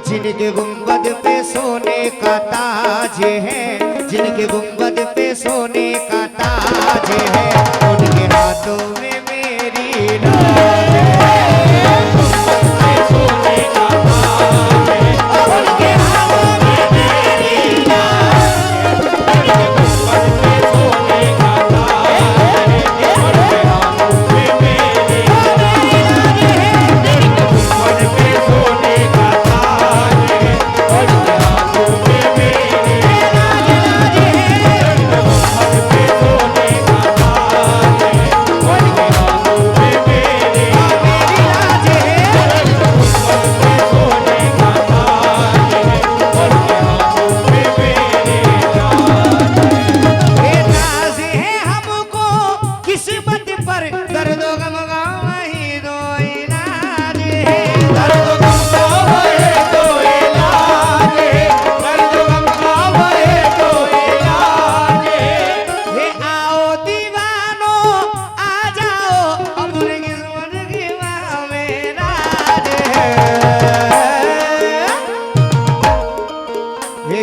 जिनके गुंबद पे सोने का ताज है, जिनके गुंबद पे सोने का ताज है, उनके हाथों में मेरी नाज है। गुंबद पे सोने का ताज है, उनके हाथों में मेरी नाज है। गुंबद पे सोने का ताज है, उनके हाथों में मेरी नाज है। गुंबद पे सोने का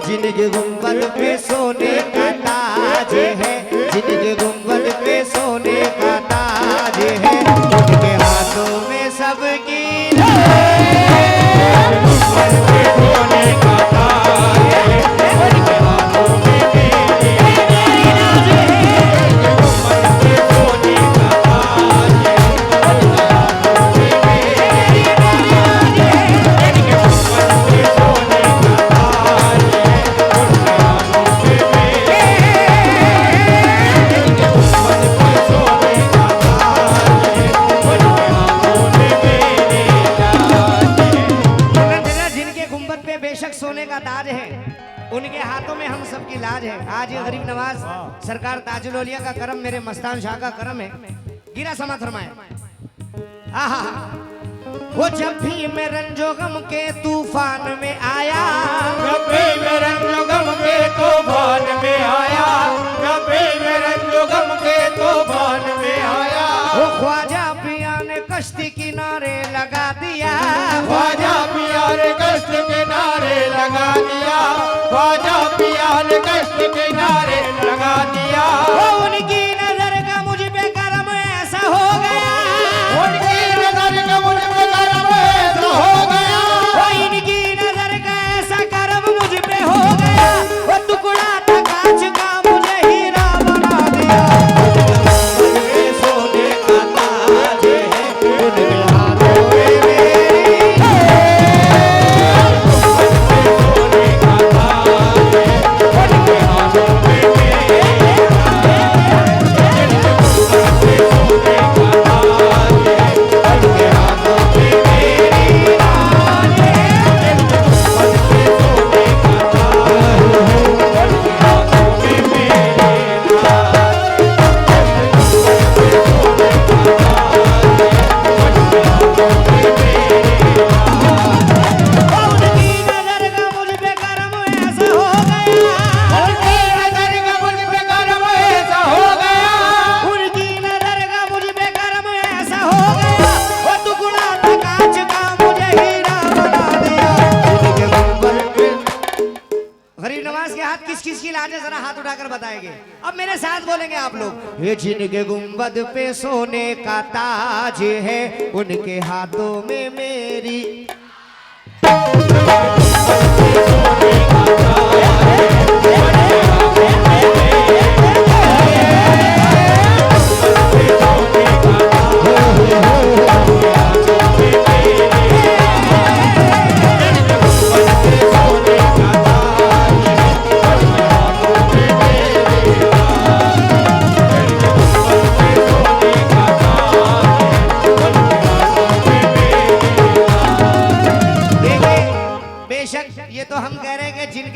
जिनके गुंबद पे सोने का ताज है, जिनके गुंबद पे सोने का ताज है, उनके हाथों में सबकी गुंबद पे सोने का ताज है, उनके हाथों में मेरी नाज है। गुंबद पे सोने का ताज है, उनके हाथों में मेरी नाज है। गुंबद पे सोने का ताज है, सोने का ताज है, उनके हाथों में हम सबकी लाज है। आज ये गरीब नवाज सरकार ताजुल औलिया का करम, मेरे मस्तान शाह का करम है। गिरा समा फरमाए। वो जब भी मैं रंजो गम के तूफान में आया, जब भी मैं रंजो गम के तूफान में आया, जब भी मैं रंजो गम के तूफान में आया, वो ख्वाजा पिया ने कश्ती किनारे लगा दिया, ख्वाजा पिया ने कश्ती किनारे लगा दिया, ख्वाजा पिया ने कश्ती किनारे लगा दिया। उनकी नजर का मुझ पे करम ऐसा हो गया, उनकी नजर का मुझ पे करम ऐसा हो गया, इनकी नजर का ऐसा करम मुझ पे हो गया, वो टुकड़ा था कांच का मुझे हीरा बना दिया। सोने का ताज है, उनके हाथों में मेरी सोने का ताज है, उनके हाथों में मेरी अब मेरे साथ बोलेंगे आप लोग। ये जिनके गुंबद पे सोने का ताज है, उनके हाथों में मेरी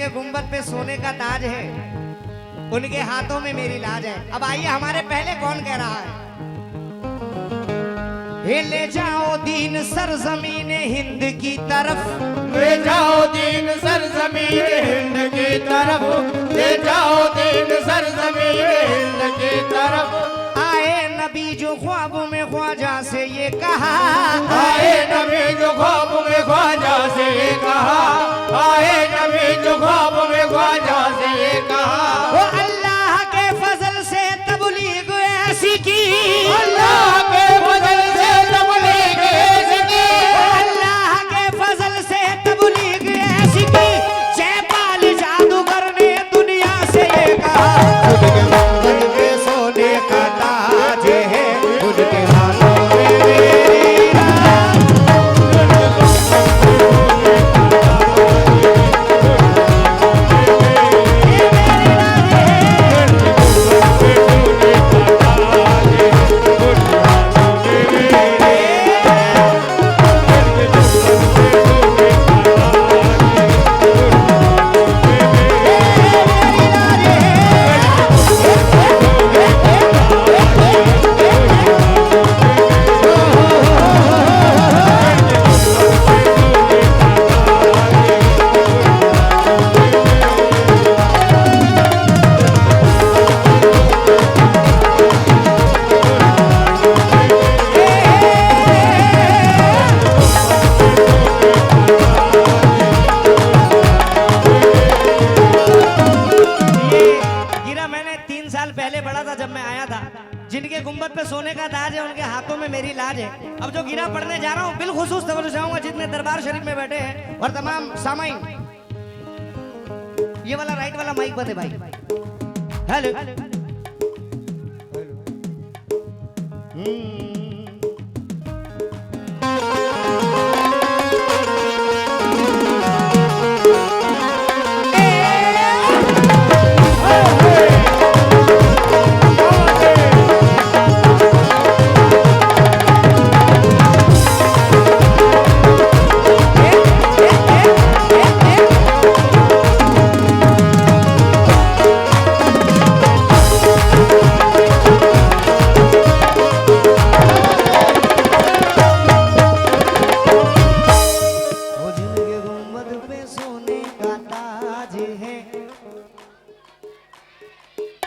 गुंबद पे सोने का ताज है, उनके हाथों में मेरी लाज है। अब आइए हमारे पहले कौन कह रहा है। हे ले जाओ दीन सरजमीन हिंद की तरफ, ले जाओ दीन सरजमीन हिंद की तरफ, ले जाओ दीन सरजमीन हिंद की तरफ। आए नबी जो ख्वाब में ख्वाजा से ये कहा, आए नबी जो ख्वाब में ख्वाजा से ये कहा, आए नबी जो ख्वाब में ख्वाजा से ये कहा। वो अल्लाह के फजल से तबलीग ऐसी की, अल्लाह के फजल से तबलीग ऐसी की, अल्लाह के फजल से तबलीग ऐसी की। जयपाल जादूगर ने दुनिया से ये कहा, उनके गुंबद पे सोने का ताज है, उनके हाथों में मेरी राज। जिनके गुंबद पे सोने का ताज है, उनके हाथों में मेरी लाज है। अब जो गिरा पढ़ने जा रहा हूँ बिलखुसूस तवज्जो चाहूंगा जितने दरबार शरीफ में बैठे हैं और तमाम सामाईन। ये वाला राइट वाला माइक बंद है भाई। हेलो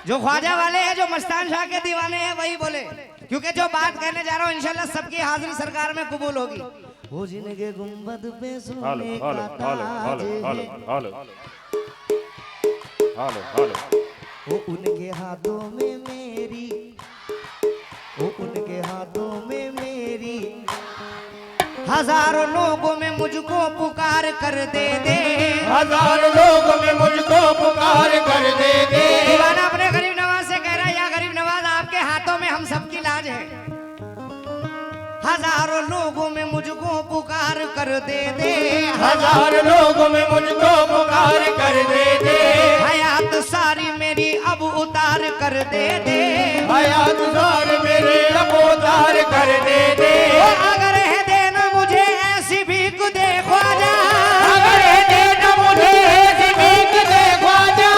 जो ख्वाजा वाले हैं, जो मस्तान शाह के दीवाने हैं, वही बोले, क्योंकि जो बात कहने जा रहा हूँ इंशाल्लाह सबकी हाजिरी सरकार में कबूल होगी। वो जिनके गुंबद पे सोने का ताज है, वो उनके हाथों में मेरी, वो उनके हाथों में मेरी। हजारों लोगों में मुझको पुकार कर दे दे, हजारों लोगों में मुझको पुकार कर दे दे। दीवाना अपने गरीब नवाज से कह रहा है, या गरीब नवाज आपके हाथों में हम सबकी लाज है। हजारों लोगों में मुझको पुकार कर दे दे, हजारों लोगों में मुझको पुकार कर दे दे। हयात सारी मेरी अब उतार कर दे दे, हयात सारी मेरी अब उतार कर दे दे। अगर है देना मुझे ऐसी भीख दे ख्वाजा, अगर है देना मुझे ऐसी भीख दे ख्वाजा,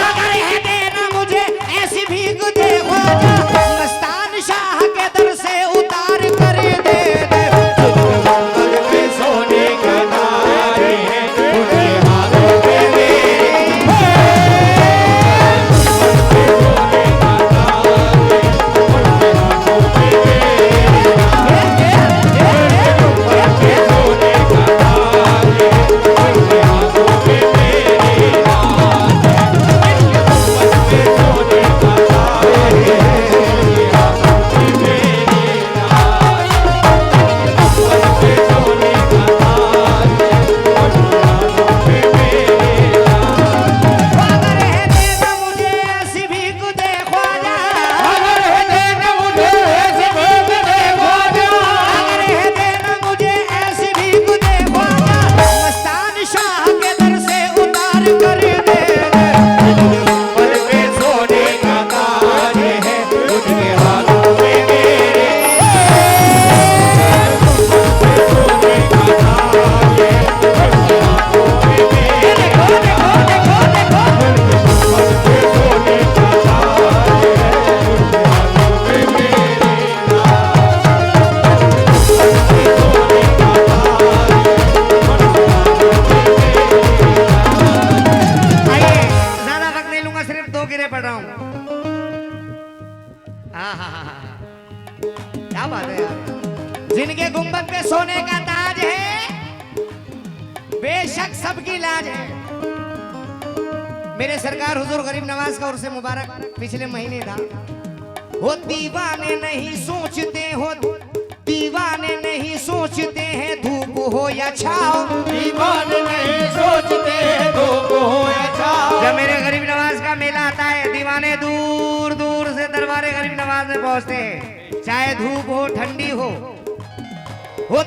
अगर है देना मुझे ऐसी भीख दे ख्वाजा। मस्तान शाह के दर से उतार कर दे दे। गुंबद पे सोने का ताज है, उनके हाथों में मेरी क्या बात है यार। जिनके गुंबद पे सोने का ताज है, बेशक सबकी लाज है। मेरे सरकार हुजूर गरीब नवाज का उर्स मुबारक पिछले महीने था। हो दीवाने नहीं सोचते हो, दीवाने नहीं सोचते हैं धूप हो या छाओ, दीवाने नहीं सोचते हैं धूप हो या छाओ। जब मेरे गरीब नवाज का मेला आता है, दीवाने दूर दूर से दरबारे गरीब नवाज में पहुंचते हैं, चाहे धूप हो ठंडी हो।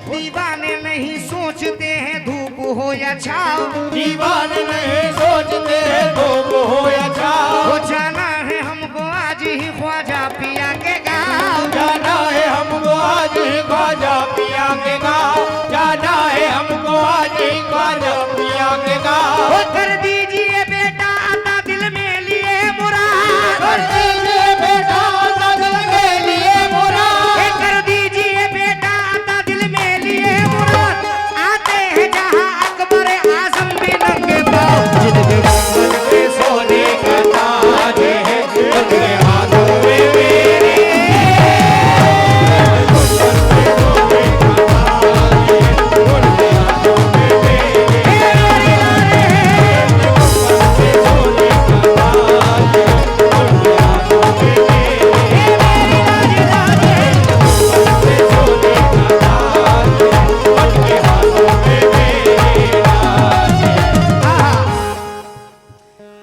दीवाने नहीं सोचते हैं धूप हो या छाओ, दीवाने नहीं सोचते हैं धूप हो या छाओ। हो जाना है हमको आज ही ख्वाजा पिया के गाँव, जाना है हमको आज ही ख्वाजा पिया के गाँव, जाना है हमको आज ही ख्वाजा पिया के गाँव। कर दीजिए बेटा आता दिल में लिए मुराद, कर दीजिए बेटा आता दिल के लिए मुराद, कर दीजिए बेटा आता दिल में लिए मुराद। आते हैं जहाँ अकबर आजम भी नंगे पाँव, जिनके गुंबद पे सोने का ताज है, उनके हाथों में मेरे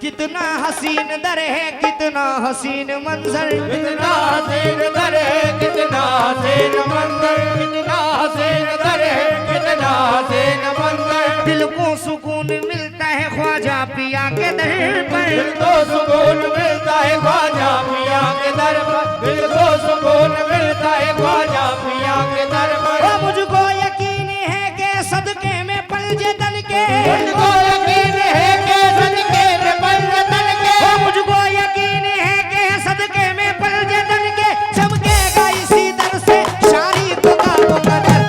कितना हसीन दर है, कितना हसीन मंजर, कितना हसीन दर है, कितना हसीन मंजर, कितना हसीन दर है, कितना हसीन मंजर। दिल को सुकून मिलता है ख्वाजा पिया के दर पर, दिल को सुकून मिलता है ख्वाजा पिया के दर पर, दिल को सुकून मिलता है ख्वाजा पिया के दर पर। ओ मुझको यकीन है कि सदके में पलजे तन के, मुझको यकीन है कि सदके में पलजे तन के, ओ मुझको यकीन है कि सदके में पलजे तन के, चमकेगा इसी दर से शारी तो काबू का दर।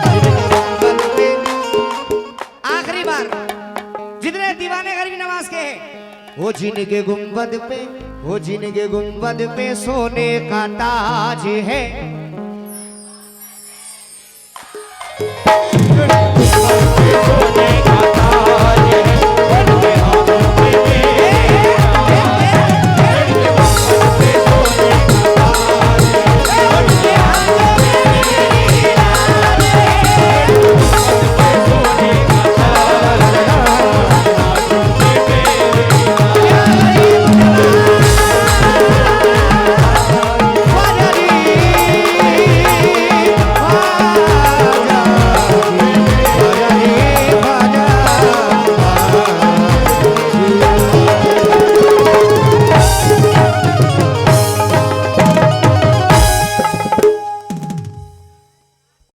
आखिरी बार जितने दीवाने गरीब नवाज के हैं, वो जिनके गुंबद पे, वो जिनके गुंबद पे सोने का ताज है,